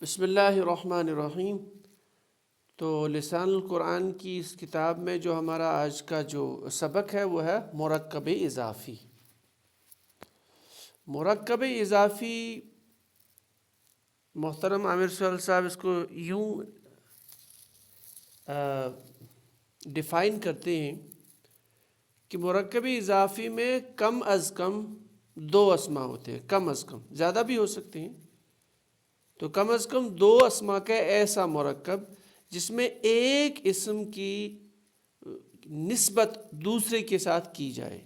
بسم اللہ الرحمن الرحیم۔ تو لسان القرآن کی اس کتاب میں جو ہمارا آج کا جو سبق ہے وہ ہے مرکب اضافی۔ مرکب اضافی محترم عامر سہیل صاحب اس کو یوں ڈیفائن کرتے ہیں کہ مرکب اضافی میں کم از کم دو اسما ہوتے ہیں، کم از کم، زیادہ بھی ہو سکتے ہیں، تو کم از کم دو اسما کا ایسا مرکب جس میں ایک اسم کی نسبت دوسرے کے ساتھ کی جائے۔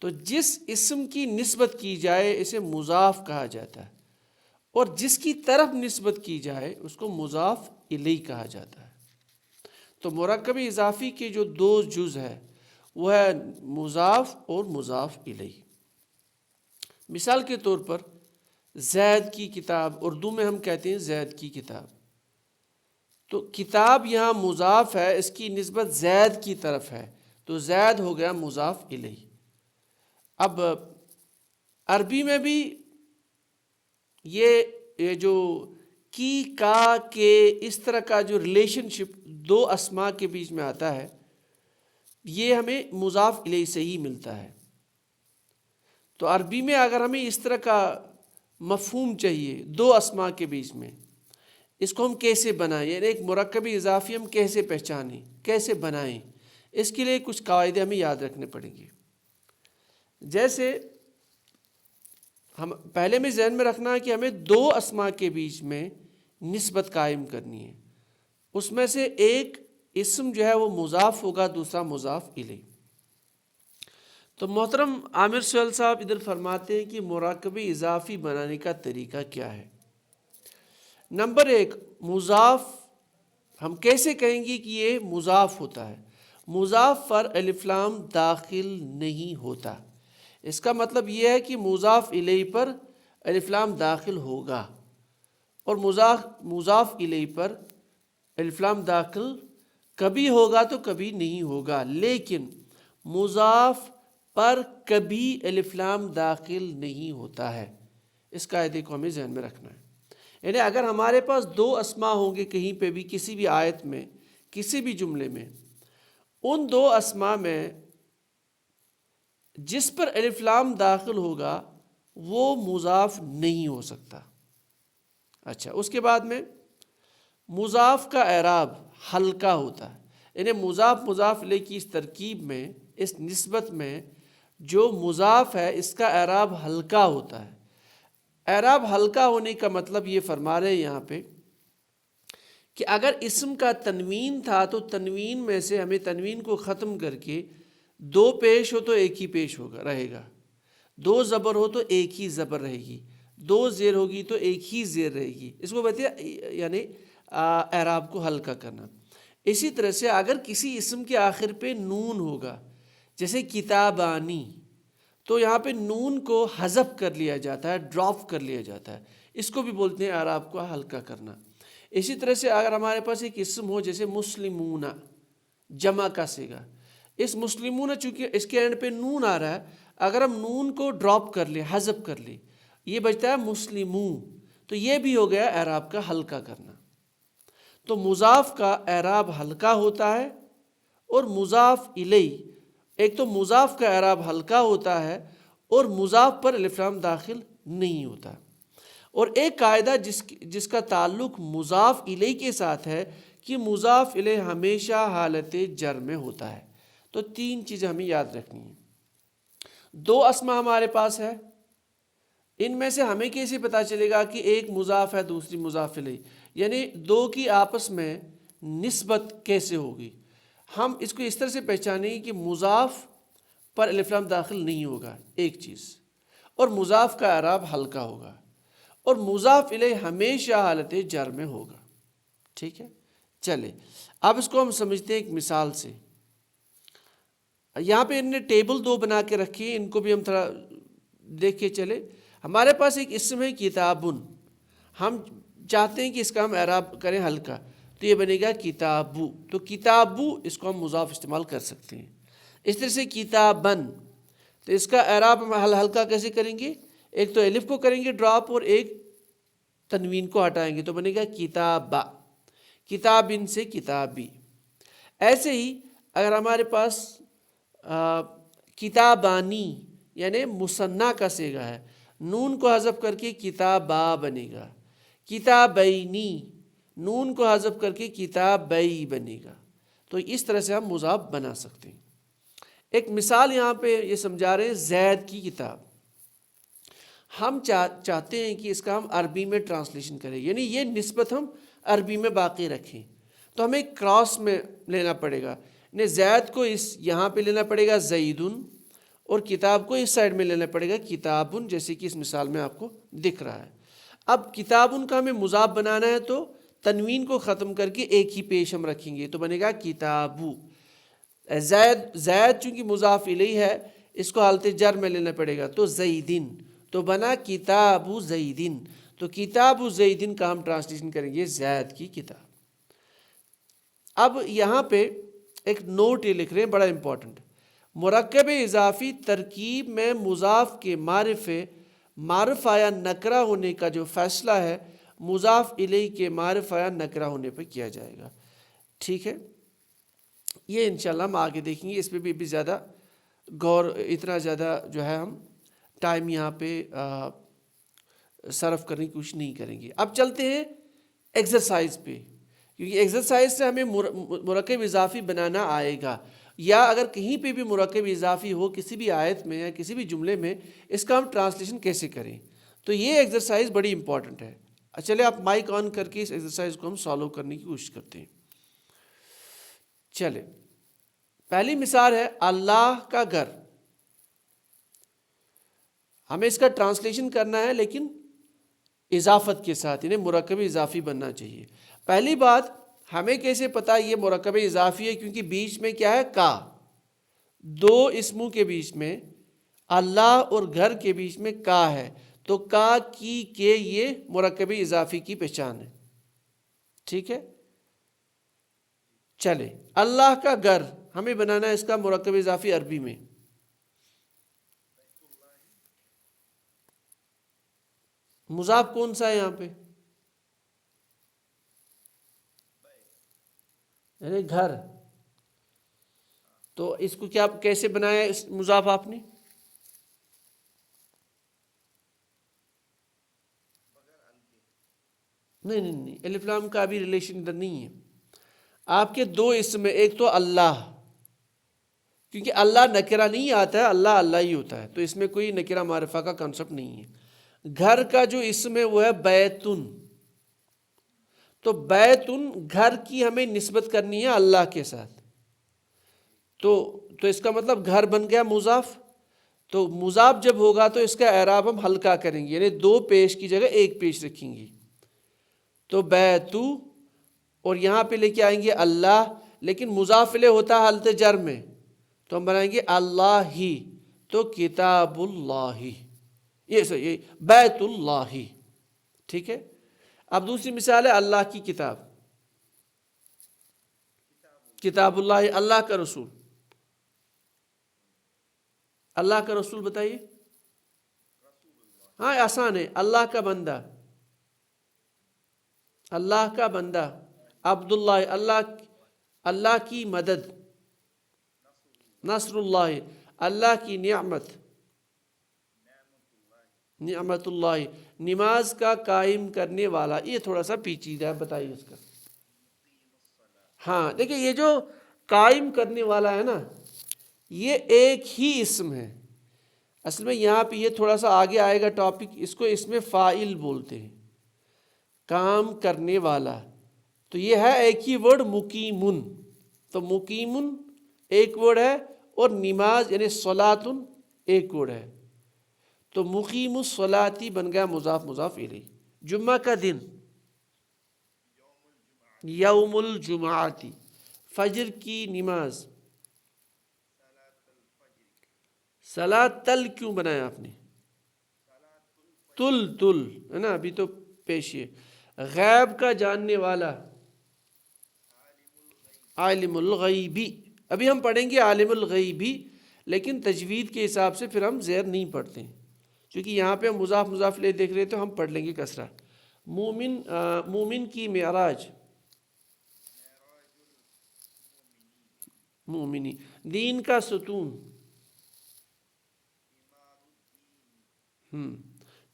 تو جس اسم کی نسبت کی جائے اسے مضاف کہا جاتا ہے، اور جس کی طرف نسبت کی جائے اس کو مضاف الیہ کہا جاتا ہے۔ تو مرکب اضافی کے جو دو جز ہے وہ ہے مضاف اور مضاف الیہ۔ مثال کے طور پر زید کی کتاب، اردو میں ہم کہتے ہیں زید کی کتاب، تو کتاب یہاں مضاف ہے، اس کی نسبت زید کی طرف ہے، تو زید ہو گیا مضاف الیہ۔ اب عربی میں بھی یہ جو کی، کا، کے، اس طرح کا جو ریلیشن شپ دو اسما کے بیچ میں آتا ہے یہ ہمیں مضاف الیہ سے ہی ملتا ہے۔ تو عربی میں اگر ہمیں اس طرح کا مفہوم چاہیے دو اسما کے بیچ میں، اس کو ہم کیسے بنائیں، یعنی ایک مرکب اضافی ہم کیسے پہچانیں، کیسے بنائیں، اس کے لیے کچھ قاعدے ہمیں یاد رکھنے پڑیں گے۔ جیسے ہم پہلے میں ذہن میں رکھنا ہے کہ ہمیں دو اسما کے بیچ میں نسبت قائم کرنی ہے، اس میں سے ایک اسم جو ہے وہ مضاف ہوگا، دوسرا مضاف الیہ۔ تو محترم عامر سہیل صاحب ادھر فرماتے ہیں کہ مرکب اضافی بنانے کا طریقہ کیا ہے۔ نمبر ایک، مضاف ہم کیسے کہیں گے کہ یہ مضاف ہوتا ہے؟ مضاف پر الف لام داخل نہیں ہوتا، اس کا مطلب یہ ہے کہ مضاف الیہ پر الف لام داخل ہوگا، اور مضاف الیہ پر الف لام داخل کبھی ہوگا تو کبھی نہیں ہوگا، لیکن مضاف پر کبھی الف لام داخل نہیں ہوتا ہے۔ اس قاعدے کو ہمیں ذہن میں رکھنا ہے۔ یعنی اگر ہمارے پاس دو اسما ہوں گے کہیں پہ بھی، کسی بھی آیت میں، کسی بھی جملے میں، ان دو اسما میں جس پر الف لام داخل ہوگا وہ مضاف نہیں ہو سکتا۔ اچھا، اس کے بعد میں مضاف کا اعراب ہلکا ہوتا ہے، یعنی مضاف الیہ کی اس ترکیب میں، اس نسبت میں جو مضاف ہے اس کا اعراب ہلکا ہوتا ہے۔ اعراب ہلکا ہونے کا مطلب یہ فرما رہے ہیں یہاں پہ کہ اگر اسم کا تنوین تھا تو تنوین میں سے ہمیں تنوین کو ختم کر کے دو پیش ہو تو ایک ہی پیش ہوگا رہے گا، دو زبر ہو تو ایک ہی زبر رہے گی، دو زیر ہوگی تو ایک ہی زیر رہے گی، اس کو کہتے ہیں یعنی اعراب کو ہلکا کرنا۔ اسی طرح سے اگر کسی اسم کے آخر پہ نون ہوگا، جیسے کتابانی، تو یہاں پہ نون کو حذف کر لیا جاتا ہے، ڈراپ کر لیا جاتا ہے، اس کو بھی بولتے ہیں اعراب کو ہلکا کرنا۔ اسی طرح سے اگر ہمارے پاس ایک اسم ہو جیسے مسلمون، جمع کا صیغہ، اس مسلمون چونکہ اس کے اینڈ پہ نون آ رہا ہے، اگر ہم نون کو ڈراپ کر لیں، حذف کر لیں، یہ بچتا ہے مسلمون، تو یہ بھی ہو گیا اعراب کا ہلکا کرنا۔ تو مضاف کا اعراب ہلکا ہوتا ہے، اور مضاف الیہ، ایک تو مضاف کا اعراب ہلکا ہوتا ہے اور مضاف پر الف لام داخل نہیں ہوتا۔ اور ایک قاعدہ جس کا تعلق مضاف الیہ کے ساتھ ہے کہ مضاف الیہ ہمیشہ حالت جر میں ہوتا ہے۔ تو تین چیزیں ہمیں یاد رکھنی ہیں۔ دو اسما ہمارے پاس ہے، ان میں سے ہمیں کیسے پتہ چلے گا کہ ایک مضاف ہے دوسری مضاف الیہ، یعنی دو کی آپس میں نسبت کیسے ہوگی؟ ہم اس کو اس طرح سے پہچانیں گے کہ مضاف پر الف لام داخل نہیں ہوگا، ایک چیز، اور مضاف کا اعراب ہلکا ہوگا، اور مضاف الیہ ہمیشہ حالت جر میں ہوگا۔ ٹھیک ہے، چلے اب اس کو ہم سمجھتے ہیں ایک مثال سے۔ یہاں پہ ان نے ٹیبل دو بنا کے رکھی ہیں، ان کو بھی ہم تھوڑا دیکھ کے چلے۔ ہمارے پاس ایک اسم ہے کتابن، ہم چاہتے ہیں کہ اس کا ہم اعراب کریں ہلکا، تو یہ بنے گا کتابو، تو کتابو اس کو ہم مضاف استعمال کر سکتے ہیں۔ اس طرح سے کتابن، تو اس کا اعراب ہم ہلکا کیسے کریں گے؟ ایک تو الف کو کریں گے ڈراپ، اور ایک تنوین کو ہٹائیں گے تو بنے گا کتابا، کتابن سے کتابی۔ ایسے ہی اگر ہمارے پاس کتابانی یعنی مثنیٰ کا صیغہ ہے، نون کو حذف کر کے کتابا بنے گا، کتابینی نون کو حذف کر کے کتابی بنے گا۔ تو اس طرح سے ہم مضاف بنا سکتے ہیں۔ ایک مثال یہاں پہ یہ سمجھا رہے ہیں، زید کی کتاب۔ ہم چاہتے ہیں کہ اس کا ہم عربی میں ٹرانسلیشن کریں، یعنی یہ نسبت ہم عربی میں باقی رکھیں، تو ہمیں کراس میں لینا پڑے گا، یعنی زید کو یہاں پہ لینا پڑے گا زیدن، اور کتاب کو اس سائڈ میں لینا پڑے گا کتابن، جیسے کہ اس مثال میں آپ کو دکھ رہا ہے۔ اب کتابن کا ہمیں مضاف بنانا ہے تو تنوین کو ختم کر کے ایک ہی پیش ہم رکھیں گے تو بنے گا کتابو۔ زید چونکہ مضاف الیہ ہے، اس کو حالت جر میں لینا پڑے گا تو زیدن، تو بنا کتابو زیدن۔ تو کتابو زیدن کا ہم ٹرانسلیشن کریں گے زید کی کتاب۔ اب یہاں پہ ایک نوٹ یہ لکھ رہے ہیں بڑا امپورٹنٹ، مرکب اضافی ترکیب میں مضاف کے معرف یا نکرہ ہونے کا جو فیصلہ ہے مضاف الیہ کے معرف یا نکرہ ہونے پہ کیا جائے گا۔ ٹھیک ہے، یہ انشاءاللہ ہم آگے دیکھیں گے، اس پہ بھی زیادہ غور، اتنا زیادہ جو ہے ہم ٹائم یہاں پہ صرف کرنے کی کوشش نہیں کریں گے۔ اب چلتے ہیں ایکسرسائز پہ، کیونکہ ایکسرسائز سے ہمیں مرکب اضافی بنانا آئے گا، یا اگر کہیں پہ بھی مرکب اضافی ہو کسی بھی آیت میں یا کسی بھی جملے میں، اس کا ہم ٹرانسلیشن کیسے کریں، تو یہ ایکسرسائز بڑی امپورٹنٹ ہے۔ چلے آپ مائک آن کر کے اس ایکسرسائز کو ہم سالو کرنے کی کوشش کرتے ہیں۔ چلے، پہلی مثال ہے اللہ کا گھر۔ ہمیں اس کا ٹرانسلیشن کرنا ہے لیکن اضافت کے ساتھ، یعنی مرکب اضافی بننا چاہیے۔ پہلی بات، ہمیں کیسے پتا یہ مرکب اضافی ہے؟ کیونکہ بیچ میں کیا ہے؟ کا، دو اسموں کے بیچ میں، اللہ اور گھر کے بیچ میں کا ہے، تو کا کی کے یہ مرکب اضافی کی پہچان ہے۔ ٹھیک ہے، چلے اللہ کا گھر ہمیں بنانا ہے اس کا مرکب اضافی عربی میں۔ مضاف کون سا ہے یہاں پہ؟ یعنی گھر، تو اس کو کیا کیسے بنایا اس مضاف آپ نے؟ نہیں، الف لام کا بھی ریلیشن ادھر نہیں ہے۔ آپ کے دو اسم میں، ایک تو اللہ، کیونکہ اللہ نکرہ نہیں آتا ہے، اللہ اللہ ہی ہوتا ہے، تو اس میں کوئی نکرہ معرفہ کا کنسپٹ نہیں ہے۔ گھر کا جو اسم ہے وہ ہے بیتن، تو بیتن گھر کی ہمیں نسبت کرنی ہے اللہ کے ساتھ، تو اس کا مطلب گھر بن گیا مضاف۔ تو مضاف جب ہوگا تو اس کا اعراب ہم ہلکا کریں گے، یعنی دو پیش کی جگہ ایک پیش رکھیں گے، تو بیتو، اور یہاں پہ لے کے آئیں گے اللہ، لیکن مضاف الیہ ہوتا ہے حالت جر میں، تو ہم بنائیں گے اللہ ہی، تو کتاب اللہ، یہ بیت اللہ۔ ٹھیک ہے، اب دوسری مثال ہے اللہ کی کتاب، کتاب اللہ، اللہ کا رسول، اللہ کا رسول بتائیے۔ ہاں آسان ہے، اللہ کا بندہ، اللہ کا بندہ، عبداللہ، اللہ کی مدد، نصر اللہ، اللہ کی نعمت، نعمت اللہ، نماز کا قائم کرنے والا۔ یہ تھوڑا سا پیچیدہ ہے، بتائیے اس کا۔ ہاں دیکھیں، یہ جو قائم کرنے والا ہے نا، یہ ایک ہی اسم ہے اصل میں۔ یہاں پہ یہ تھوڑا سا آگے آئے گا ٹاپک، اس کو اس میں فاعل بولتے ہیں، کام کرنے والا۔ تو یہ ہے ایک ہی ورڈ مقیمن، تو مقیمن ایک ورڈ ہے، اور نماز یعنی صلاتن ایک ورڈ ہے، تو مقیم الصلاتی بن گیا مضاف مضاف الیہ۔ جمعہ کا دن، یوم الجمعاتی، فجر کی نماز، صلاۃ تل کیوں بنایا آپ نے؟ تل ہے نا، ابھی تو پیش ہے۔ غیب کا جاننے والا، عالم الغیبی، ابھی ہم پڑھیں گے عالم الغیبی، لیکن تجوید کے حساب سے پھر ہم زیر نہیں پڑھتے ہیں، کیونکہ یہاں پہ ہم مضاف مضاف الیہ دیکھ رہے تو ہم پڑھ لیں گے کسرہ۔ مومن کی معراج، مومنی، دین کا ستون،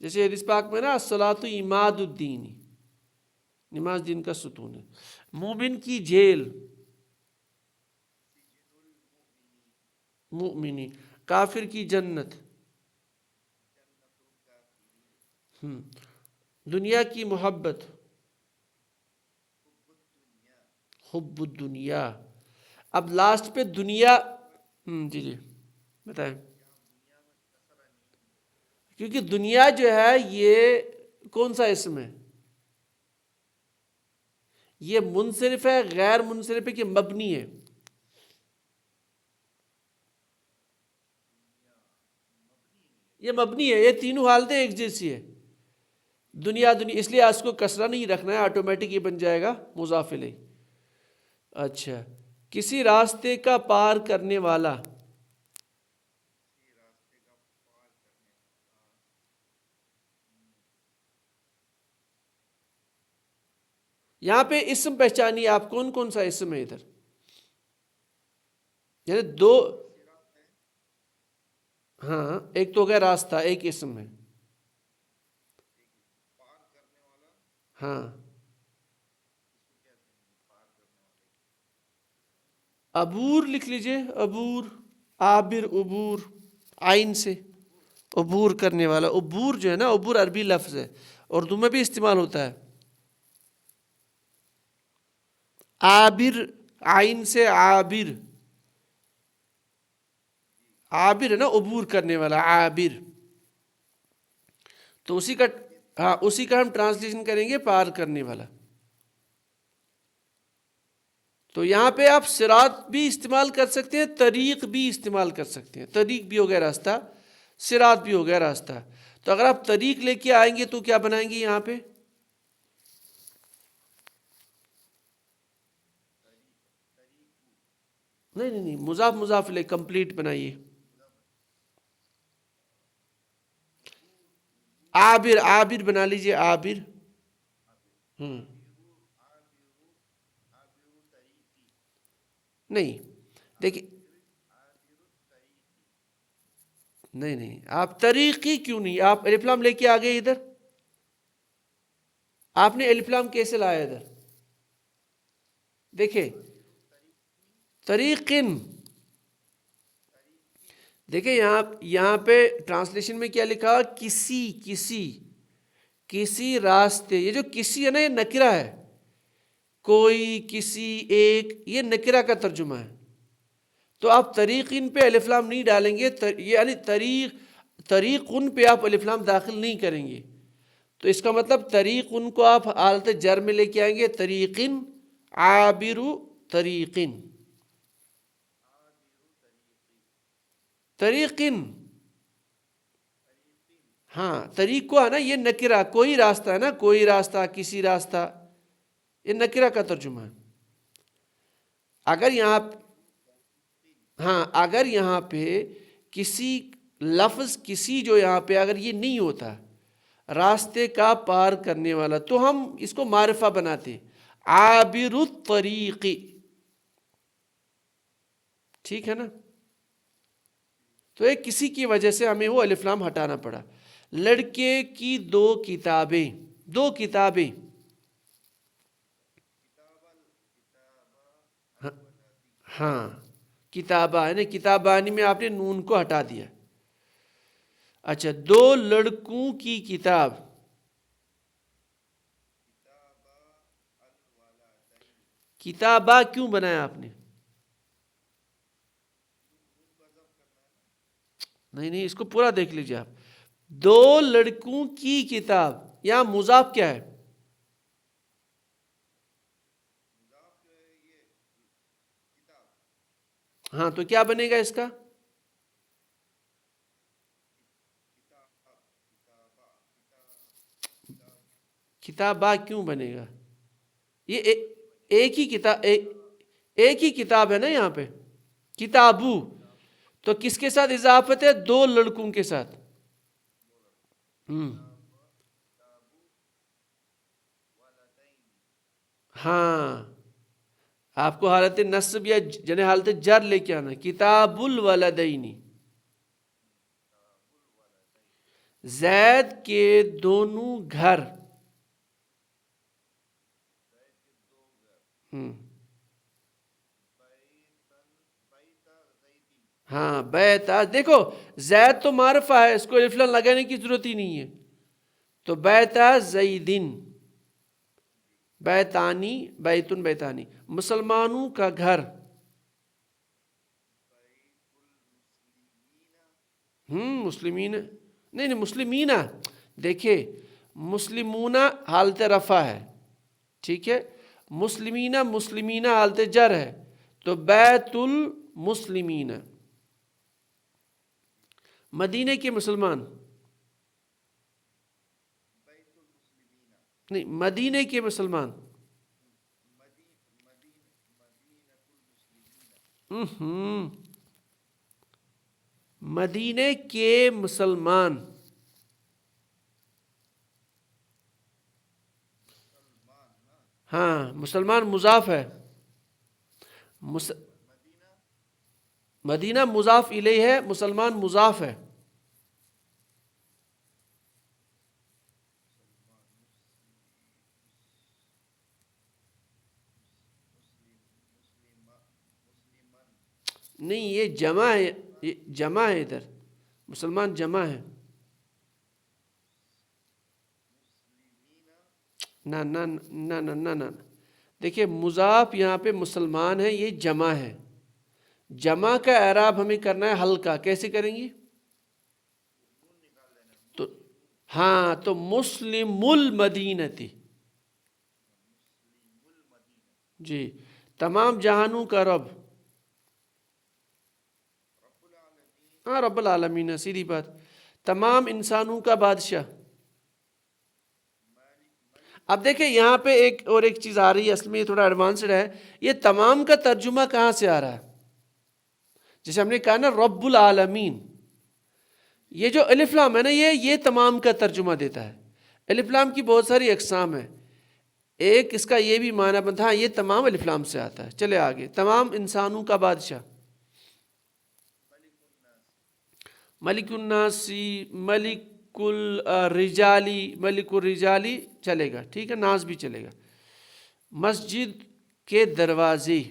جیسے حدیث پاک میں نا الصلاۃ عماد الدین، نماز دین کا ستون ہے۔ مومن کی جیل، مؤمنی، کافر کی جنت، دنیا کی محبت، حب الدنیا۔ اب لاسٹ پہ دنیا، جی جی بتائیں۔ کیونکہ دنیا جو ہے یہ کون سا اسم ہے؟ یہ منصرف ہے، غیر منصرف ہے کہ مبنی ہے؟ یہ مبنی ہے، یہ تینوں حالتیں ایک جیسی ہے۔ دنیا اس لیے اس کو کسرہ نہیں رکھنا ہے، آٹومیٹک یہ بن جائے گا مضاف الیہ۔ اچھا، کسی راستے کا پار کرنے والا، یہاں پہ اسم پہچانی آپ، کون کون سا اسم ہے ادھر؟ یعنی دو، ہاں ایک تو ہو گیا راستہ، ایک اسم ہے، ہاں عبور لکھ لیجئے، عبور، عابر، عبور، آئین سے عبور کرنے والا۔ عبور جو ہے نا، عبور عربی لفظ ہے، اردو میں بھی استعمال ہوتا ہے۔ عابر، آئین سے عابر، عابر ہے نا عبور کرنے والا، عابر۔ تو اسی کا، ہاں اسی کا ہم ٹرانسلیشن کریں گے پار کرنے والا۔ تو یہاں پہ آپ صراط بھی استعمال کر سکتے ہیں، طریق بھی استعمال کر سکتے ہیں۔ طریق بھی ہو گیا راستہ، صراط بھی ہو گیا راستہ۔ تو اگر آپ طریق لے کے آئیں گے تو کیا بنائیں گے یہاں پہ؟ نہیں، مضاف مضاف لے کمپلیٹ بنائیے۔ عابر، عابر بنا لیجئے، عابر۔ نہیں دیکھیے، نہیں آپ طریقی کیوں نہیں، آپ الف لام لے کے آ گئے ادھر، آپ نے الف لام کیسے لایا ادھر؟ دیکھیں طریقن، دیکھیں یہاں پہ ٹرانسلیشن میں کیا لکھا؟ کسی راستے۔ یہ جو کسی ہے نا، یہ نکرہ ہے، کوئی، کسی، ایک، یہ نکرہ کا ترجمہ ہے۔ تو آپ طریقین پہ الف لام نہیں ڈالیں گے، یعنی طریقن پہ آپ الف لام داخل نہیں کریں گے۔ تو اس کا مطلب طریقن کو آپ حالت جر میں لے کے آئیں گے، طریقن، عابر طریقن، طریقن، ہاں طریق کو ہے نا، یہ نکرہ، کوئی راستہ ہے نا، کوئی راستہ، کسی راستہ، یہ نکرہ کا ترجمہ ہے۔ اگر یہاں، ہاں اگر یہاں پہ کسی لفظ کسی جو یہاں پہ اگر یہ نہیں ہوتا، راستے کا پار کرنے والا، تو ہم اس کو معرفہ بناتے، عابر الطریق، ٹھیک ہے نا؟ تو ایک کسی کی وجہ سے ہمیں وہ الف لام ہٹانا پڑا۔ لڑکے کی دو کتابیں، دو کتابیں، ہاں کتابہ ہے نا، کتابانی میں آپ نے نون کو ہٹا دیا۔ اچھا، دو لڑکوں کی کتاب، کتابہ کیوں بنایا آپ نے؟ نہیں اس کو پورا دیکھ لیجیے آپ، دو لڑکوں کی کتاب، یہاں مضاف کیا ہے؟ ہاں تو کیا بنے گا اس کا؟ کتابہ کیوں بنے گا؟ یہ ایک ہی کتاب، ایک ہی کتاب ہے نا یہاں پہ، کتابو، تو کس کے ساتھ اضافت ہے؟ دو لڑکوں کے ساتھ۔ ہاں آپ کو حالت نصب یا یعنی حالت جر لے کے آنا. کتاب الولدینی، زید کے دونوں گھر. ہاں بیتا، دیکھو زید تو معرفہ ہے، اس کو الف لام لگانے کی ضرورت ہی نہیں ہے. تو بیتا زیدن، بیتانی، بیتن بیتانی، مسلمانوں کا گھر. مسلمین نہیں مسلمین، دیکھیے مسلمون حالت رفع ہے، ٹھیک ہے. مسلمین مسلمین حالت جر ہے. تو بیت المسلمین، مدینے کے مسلمان نہیں، مدینے کے مسلمان. مدینے کے مسلمان. ہاں مسلمان مضاف ہے. مدینہ مضاف الیہ ہے، مسلمان مضاف ہے. نہیں یہ جمع ہے، یہ جمع ہے، ادھر مسلمان جمع ہے. نہ نہ نہ نہ نہ نہ دیکھیے مضاف یہاں پہ مسلمان ہے، یہ جمع ہے. جمع کا اعراب ہمیں کرنا ہے ہلکا. کیسے کریں گی؟ تو ہاں تو مسلم المدینتی، جی تمام جہانوں کا رب. ہاں رب العالمین، سیدھی بات. تمام انسانوں کا بادشاہ. اب دیکھیں یہاں پہ ایک چیز آ رہی ہے، اصل میں یہ تھوڑا ایڈوانسڈ ہے. یہ تمام کا ترجمہ کہاں سے آ رہا ہے؟ جیسے ہم نے کہا نا رب العالمین، یہ جو الف لام ہے نا یہ تمام کا ترجمہ دیتا ہے. الف لام کی بہت ساری اقسام ہیں. ایک اس کا یہ بھی معنی بنتا ہے، یہ تمام الف لام سے آتا ہے. چلے آگے. تمام انسانوں کا بادشاہ، ملک الناسی، ملک الرجالی، ملک الرجالی چلے گا، ٹھیک ہے. ناس بھی چلے گا. مسجد کے دروازے،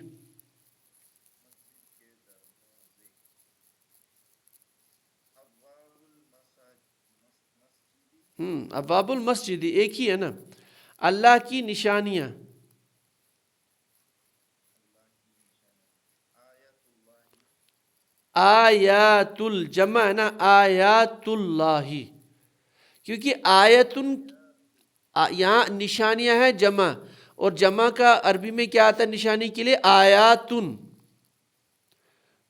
ابواب المسجد ایک ہی ہے نا. اللہ کی نشانیاں، آیات الجمع ہے نا، آیات اللہ. کیونکہ آیتن یہاں نشانیاں ہیں جمع، اور جمع کا عربی میں کیا آتا ہے نشانی کے لیے؟ آیاتن.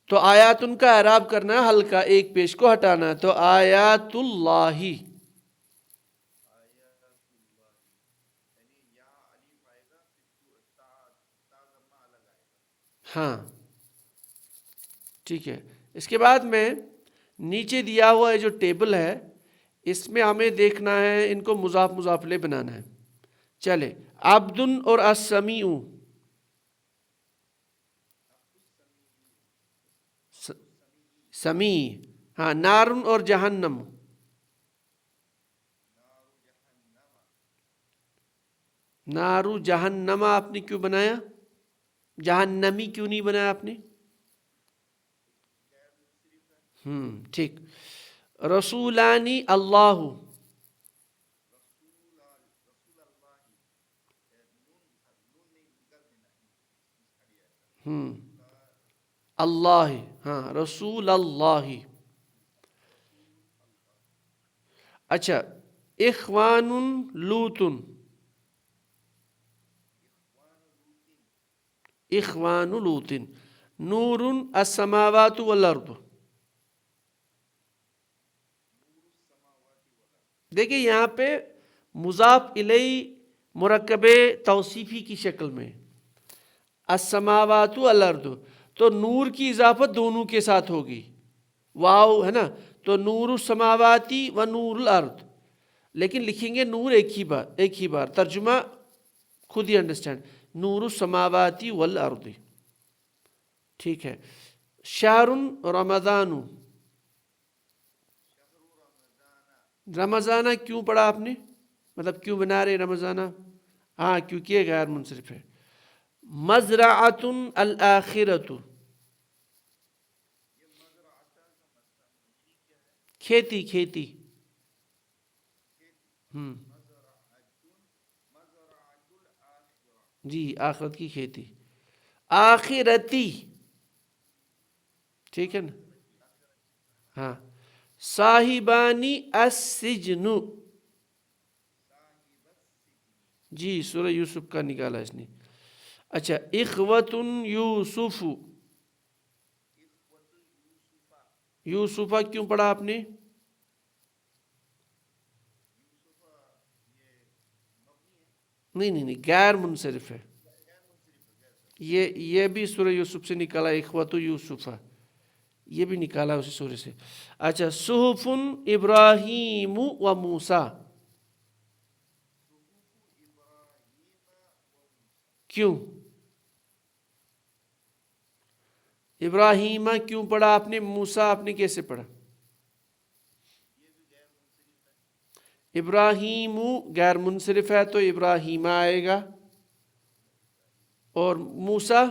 تو آیاتن کا اعراب کرنا ہے ہلکا، ایک پیش کو ہٹانا ہے. تو آیات اللہ. ہاں ٹھیک ہے. اس کے بعد میں نیچے دیا ہوا ہے جو ٹیبل ہے، اس میں ہمیں دیکھنا ہے ان کو مضاف مضاف لے بنانا ہے. چلے عبدن اور السمیع، سمیع. ہاں نارن اور جہنم، نارو جہنم آپ نے کیوں بنایا؟ جہنمی کیوں نہیں بنایا آپ نے؟ ٹھیک. رسولانی اللہ، اللہ. ہاں رسول اللہ. اچھا اخوان لوتن، اخوان لوتن. نور السماوات والارض. دیکھیں یہاں پہ مضاف الیہ مرکب توصیفی کی شکل میں، السماوات والارض. تو نور کی اضافت دونوں کے ساتھ ہوگی، واو ہے نا. تو نور السماواتی و نور الارض، لیکن لکھیں گے نور ایک ہی بار. ترجمہ خود ہی انڈرسٹینڈ. نور السماواتی والارض. ٹھیک ہے. شہر رمضان، رمضانہ کیوں پڑھا آپ نے؟ مطلب کیوں بنا رہے رمضانہ؟ ہاں کیونکہ یہ غیر منصرف ہے. مزرعۃ الآخرۃ، کھیتی کھیتی. جی آخرت کی کھیتی. آخرتی، ٹھیک ہے نا. ہاں. صاحبانی السجن، جی سورہ یوسف کا نکالا اس نے. اچھا. اخوۃ یوسف، یوسفہ کیوں پڑھا آپ نے؟ نہیں نہیں نہیں، غیر منصرف ہے. یہ بھی سورہ یوسف سے نکالا، اخوۃ یوسفہ، یہ بھی نکالا اسی سورہ سے. اچھا. صحف ابراہیم و موسیٰ، کیوں؟ ابراہیمہ کیوں پڑھا آپ نے؟ موسیٰ آپ نے کیسے پڑھا؟ ابراہیم غیر منصرف ہے تو ابراہیمہ آئے گا. اور موسیٰ،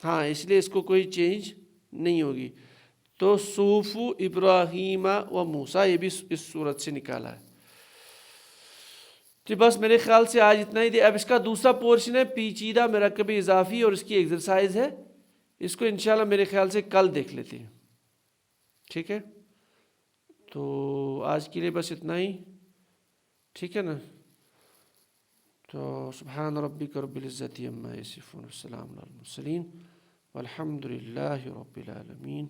ہاں اس لیے اس کو کوئی چینج نہیں ہوگی. تو صحف ابراہیم و موسیٰ، یہ بھی اس صورت سے نکالا ہے. تو بس میرے خیال سے آج اتنا ہی دے. اب اس کا دوسرا پورشن ہے پیچیدہ مرکب اضافی، اور اس کی ایکسرسائز ہے. اس کو انشاءاللہ میرے خیال سے کل دیکھ لیتے ہیں. ٹھیک ہے. تو آج کے لیے بس اتنا ہی. ٹھیک ہے نا. تو سبحان ربک رب العزت عما یصفون، والسلام علی المرسلین، والحمد للہ رب العالمین.